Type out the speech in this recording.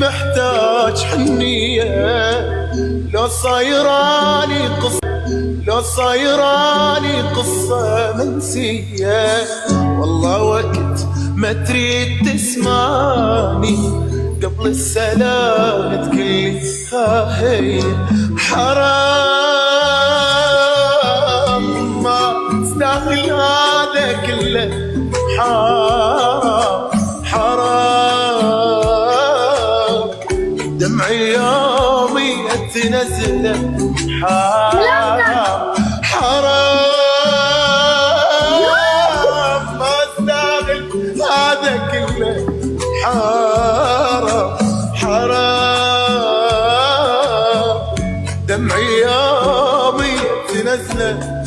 محتاج حنية، لو صايراني قصة منسية. والله وقت ما تريد تسمعني قبل السلام تقلي ها هي. حرام ما استاهل هذا كله، حرام دمعي يومي اتنزله. حرام ما استاهل هذا كله. حرام دمعي يومي تنزله.